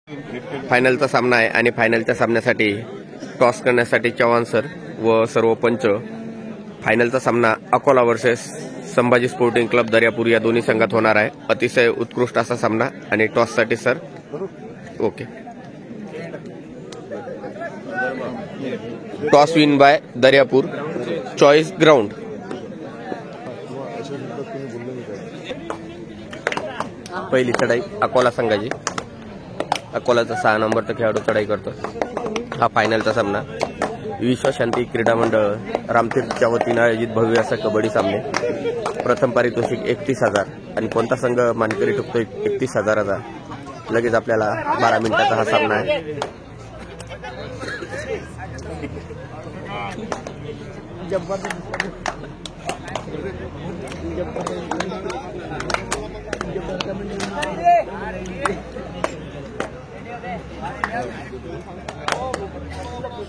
फायनलचा सामना आहे आणि फायनलच्या सामन्यासाठी टॉस करण्यासाठी चव्हाण सर व सर्व पंच। फायनलचा सामना Akola versus Sambhaji sporting club Daryapur या दोन्ही संघात होणार आहे। अतिशय उत्कृष्ट असा सामना आणि टॉससाठी sir okay. Toss win by Daryapur, choice ground. पहिली चढाई अकोला संघाची। अकोलाचा 6 नंबरचा खेळाडू चढाई करतो। हा फायनलचा सामना विश्वशांती क्रीडा मंडळ रामतीर्थच्या वतीने आयोजित भव्य असा कबड्डी सामने। प्रथम पारितोषिक 31,000 आणि कोणता संघ मानकरी ठोकतो 31,000चा। लगेच आपल्याला 12 मिनिटाचा हा सामना आहे।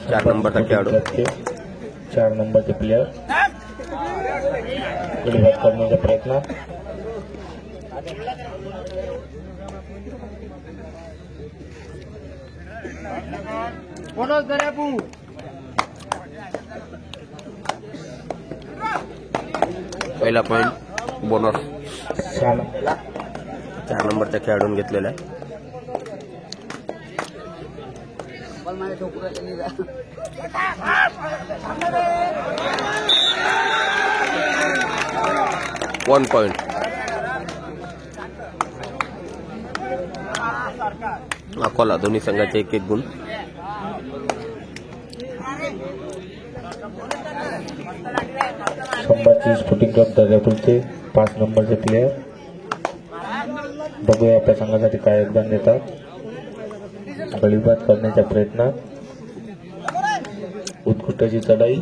चार नंबरचा खेळाडू, 4 नंबरचे प्लेयर विरोध करण्याचा प्रयत्न। पहिला पॉइंट बोनस 4 नंबरच्या खेळाडून घेतलेला आहे। वन पॉइंट अकोला, दोन्ही संघाचे 1-1 गुण। संभाजी स्पोर्टिंग क्लब दर्यापूरचे 5 नंबरचे प्लेयर बघूया आपल्या संघासाठी काय योगदान देतात। गळीबात करण्याचा प्रयत्न, उत्कृष्टाची चढाई।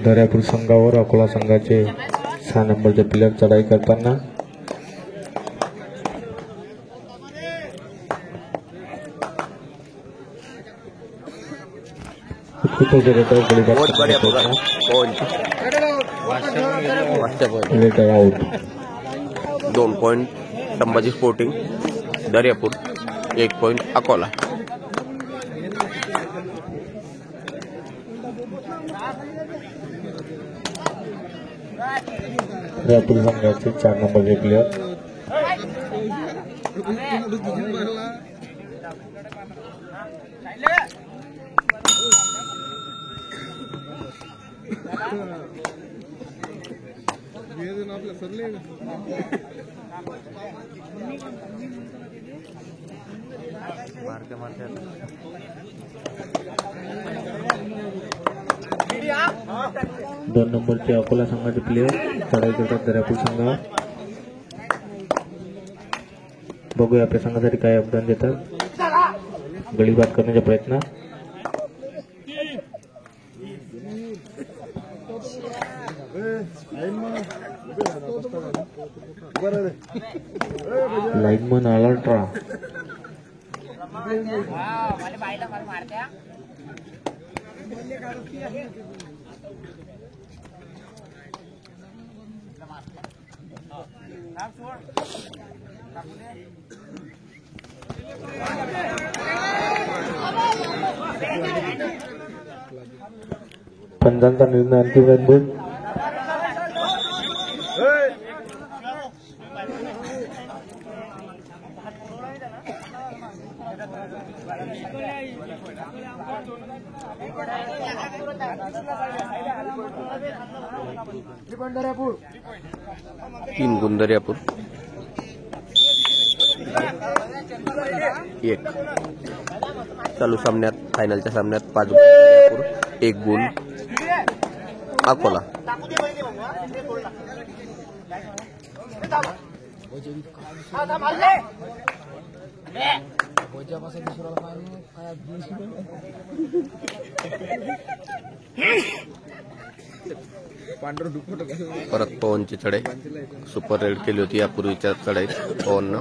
दर्यापूर संघावर अकोला संघाचे 6 नंबरचे प्लेयर चढाई करताना out. 2 point Sambhaji sporting Daryapur, 1 point Akola. Daryapur संघाचे 4 नंबरचे प्लेयर दोन नंबरचे अकोला संघाचे प्लेयर चढाई करतात दर्यापूर संघावर। बघूया आपल्या संघासाठी काय योगदान देतात। गळीबात करण्याचा प्रयत्न, लाईनमन अल्ट्रा। पंचांचा निर्णय अंतिम बिंदू। तीन गुण दर्यापूर, 1 चालू सामन्यात। फायनलच्या सामन्यात 5 गुण दर्यापूर, 1 गुण अकोला। परत पवनची चढाई सुपर रेड केली होती यापूर्वीच्या चढाईत पवननं।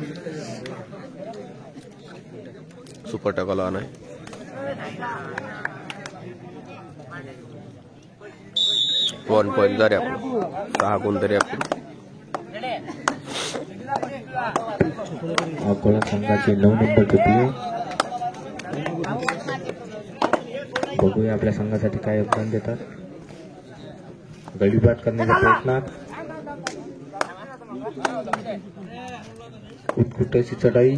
सुपर टकलवान आहे. वन पॉइंट दर्यापूर 6 गुण दर्यापूर. अकोला संघाचे 9 नंबरचे प्लेयर. बघूया आपल्या संघासाठी काय योगदान देतात. गडीबाद करण्याच्या प्रयत्नात उत्कृष्ट चढाई.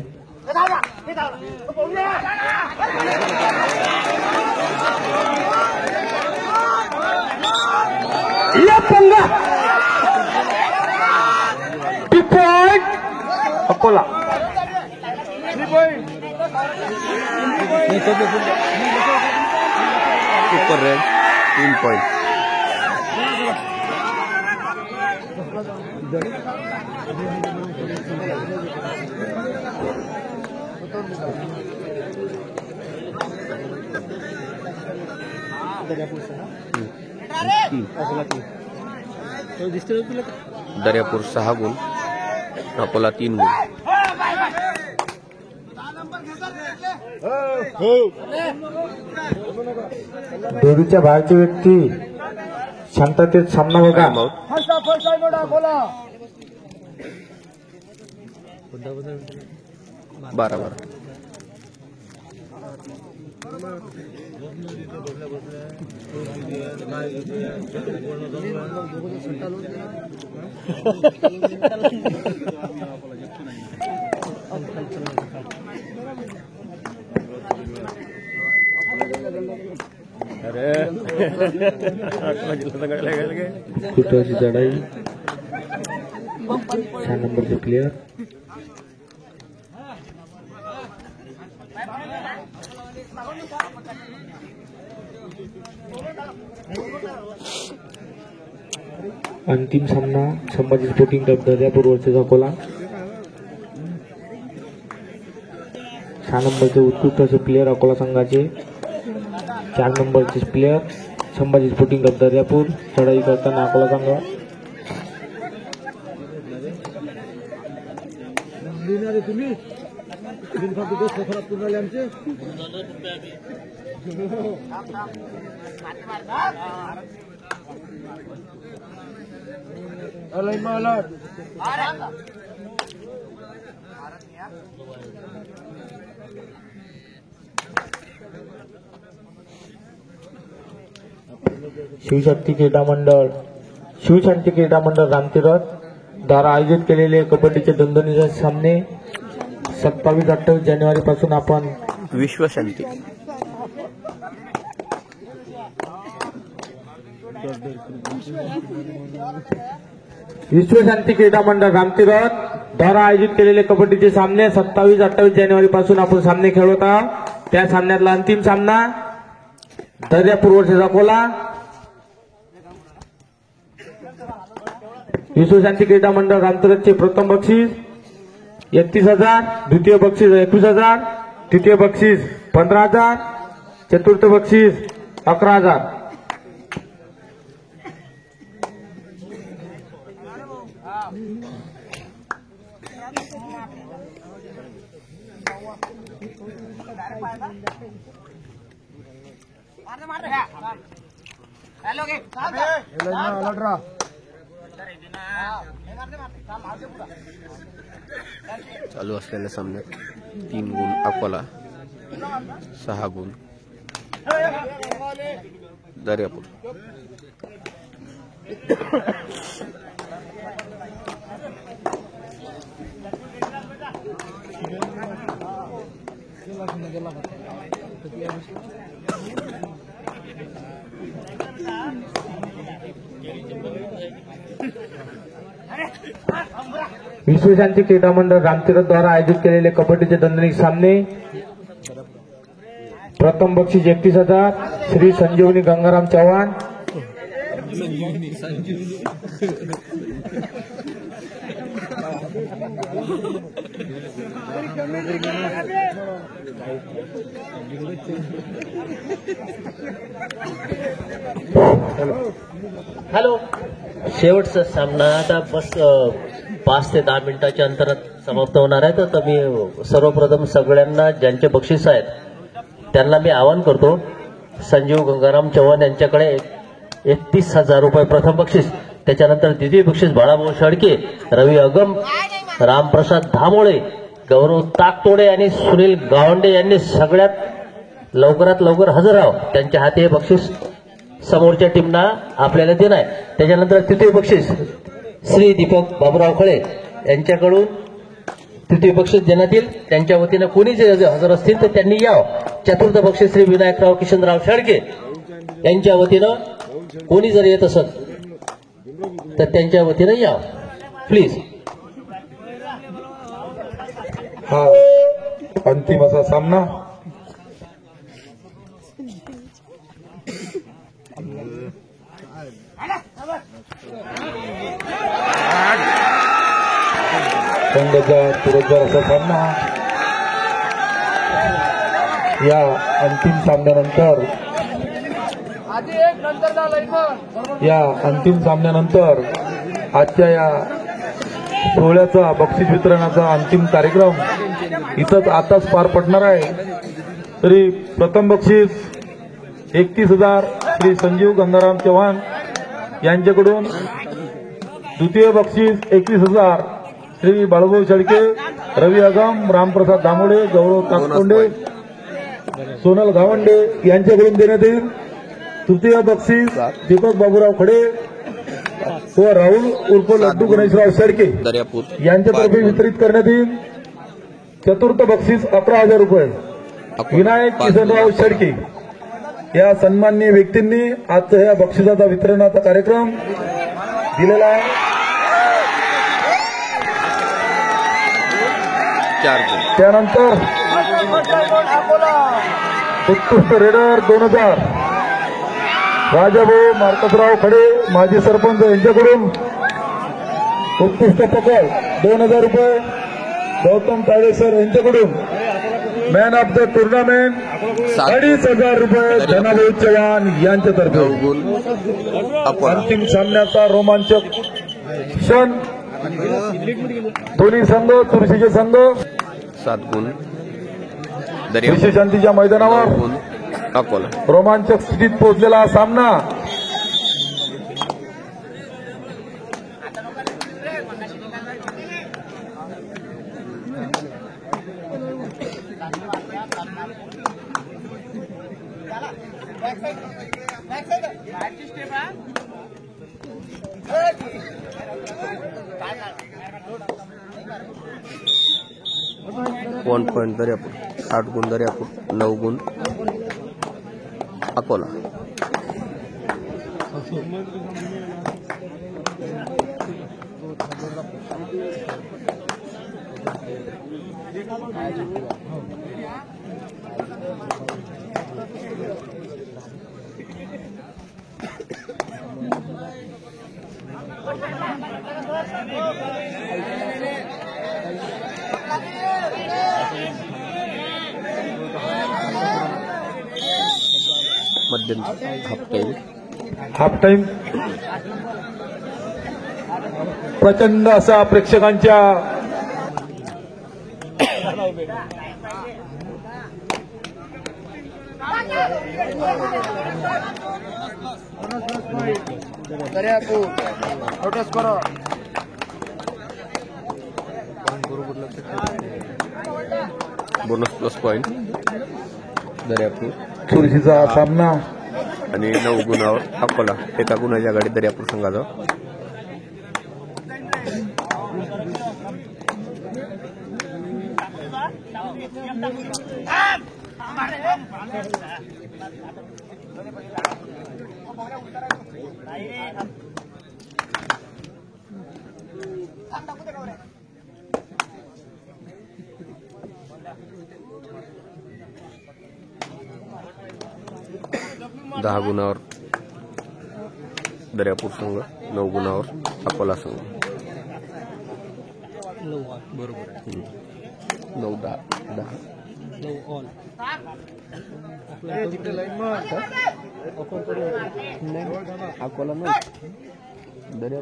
Akola super red 3 point. Daryapur 6 गुण, अकोला 3 गुण. दोरीच्या बाहेरची व्यक्ती शांततेत सामना बघा. बारा. कुठची चढाई. 6 नंबरचे प्लेयर. अंतिम सामना Sambhaji sporting club Daryapur versus Akola. 6 नंबरचे उत्कृष्ट असे प्लेयर अकोला संघाचे. 4 नंबरचे player Sambhaji sporting club Daryapur. चढाई करताना अकोला संघ. शिवशांती क्रीडा मंडळ रामतीरथ द्वारा आयोजित केलेले कबड्डीचे दणदणीचे सामने 27-28 जानेवारी पासून आपण विश्वशांती क्रीडा मंडळ रामतीरथ द्वारा आयोजित केलेले कबड्डीचे सामने 27-28 जानेवारी पासून आपण सामने खेळत आहोत. त्या सामन्यातला अंतिम सामना दर्यापूर वर्सेस अकोला. विश्वशांती क्रीडा मंडळ रामतीरथचे प्रथम बक्षीस 31,000, द्वितीय बक्षीस 21,000, तृतीय बक्षीस 15,000, चतुर्थ बक्षीस 11,000. चालू असलेल्या सामन्यात 3 गुण अकोला, 6 गुण दर्यापूर. विश्वशांती क्रीडा मंडळ रामतीरथ द्वारा आयोजित केलेले कबड्डीचे दणदणीत सामने. प्रथम बक्षीस 31,000 श्री संजीवनी गंगाराम चव्हाण. हॅलो. शेवटचा सामना आता बस 5 ते 10 मिनिटाच्या अंतरात समाप्त होणार आहे. तर मी सर्वप्रथम सगळ्यांना ज्यांचे बक्षीस आहेत त्यांना मी आवाहन करतो. संजीव गंगाराम चव्हाण यांच्याकडे 31,000 रुपये प्रथम बक्षीस, त्याच्यानंतर द्वितीय बक्षीस बाळाभाऊ शेळके, रवी अगम, रामप्रसाद धामोळे, गौरव ताकतोडे आणि सुनील गावंडे यांनी सगळ्यात लवकरात लवकर हजर राहावं. त्यांच्या हाती हे बक्षीस समोरच्या टीमना आपल्याला देणं आहे. त्याच्यानंतर तृतीय बक्षीस श्री दीपक बाबूराव खळे यांच्याकडून तृतीय बक्षीस देण्यात येईल. त्यांच्या वतीनं कोणी जे हजर असतील तर त्यांनी यावं. चतुर्थ बक्षीस श्री विनायकराव किशनराव शेळके यांच्या वतीनं कोणी जर येत असत तर त्यांच्या वतीनं यावं प्लीज. हा अंतिम असा सामना संघाचा पुरस्कार असा सामना. या अंतिम सामन्यानंतर आजच्या या सोहळ्याचा बक्षीस वितरणाचा अंतिम कार्यक्रम इथंच आताच पार पडणार आहे. तरी प्रथम बक्षीस 31,000 श्री संजीव गंगाराम चव्हाण यांच्याकडून, द्वितीय बक्षीस 21,000 श्री बाळाभाऊ शेळके, रवी अगम, रामप्रसाद दामोडे, गौरव ताकतोंडे, सोनल गावंडे यांच्याकडून देण्यात येईल. तृतीय बक्षीस दीपक बाबूराव खडे व राहुल उर्फ लड्डू गणेशराव शेळके यांच्यातर्फे वितरित करण्यात येईल. चतुर्थ बक्षीस 11,000 रुपये विनायक किशनराव शेळके या सन्माननीय व्यक्तींनी आजचा या बक्षिसाचा वितरणाचा कार्यक्रम दिलेला आहे. त्यानंतर उत्कृष्ट रेडर 2000 राजाभाऊ मार्कसराव खडे माजी सरपंच यांच्याकडून, उत्कृष्ट पकड 2,000 रुपये गौतम ताळे सर यांच्याकडून, मॅन ऑफ द टुर्नामेंट 2,500 रुपये धनाभाऊ चव्हाण यांच्यातर्फे. अंतिम सामन्याचा रोमांचक क्षण. दोन्ही संघ चुरशीचे संघ 7 गुण विश्वशांतीच्या मैदानावर अकोला रोमांचक स्थितीत पोहोचलेला हा सामना. वन पॉइंट दर्यापूर, 8 गुण दर्यापूर, 9 गुण अकोला. मध्यंतरी हाफ टाइम प्रचंड असा प्रेक्षकांच्या बोनस प्लस पॉइंट दर्यापूर चुरशीचा सामना आणि 9 गुणावर अकोला. एका गुणाच्या गाडी दर्यापूर संघाचा. दहा गुणावर दर्यापूर संघ, 9 गुणावर अकोला संघ. बरोबर आहे. 9-10. अकोला नाही दर्या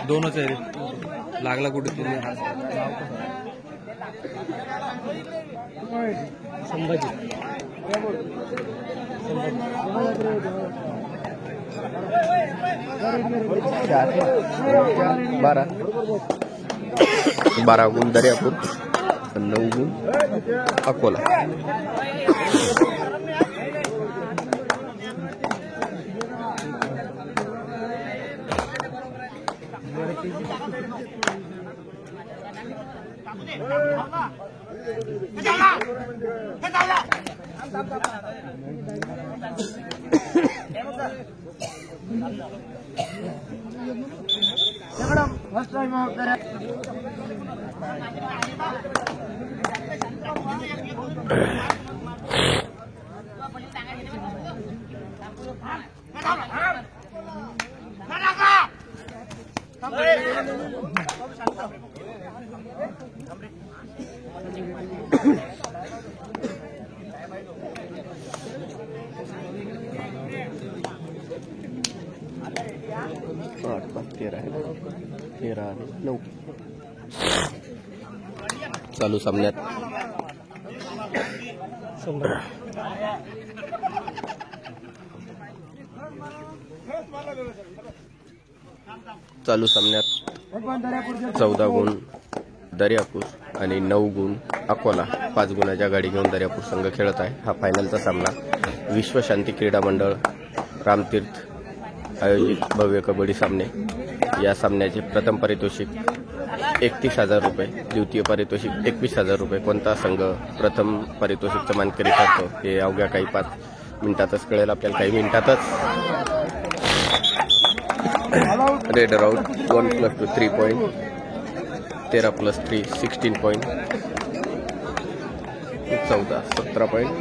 दोनच आहे रे. लागला कुठे तुला? संभाजी 12 गुण दर्यापूर, 9 गुण अकोला. आठ 13 आणि 9 चालू सामन्यात चालू सामन्यात 14 गुण दर्यापूर आणि 9 गुण अकोला. 5 गुणाच्या गाडी घेऊन दर्यापूर संघ खेळत आहे. हा फायनलचा सामना विश्वशांती क्रीडा मंडळ रामतीर्थ आयोजित भव्य कबड्डी सामने. या सामन्याचे प्रथम पारितोषिक 31,000 रुपये, द्वितीय पारितोषिक 21,000 रुपये. कोणता संघ प्रथम पारितोषिकचा मानकरी ठरतो हे अवघ्या काही 5 मिनिटातच कळेल आपल्याला. काही मिनिटातच raid round 1+2 3 point, 13+3 16 point, 14 17 point.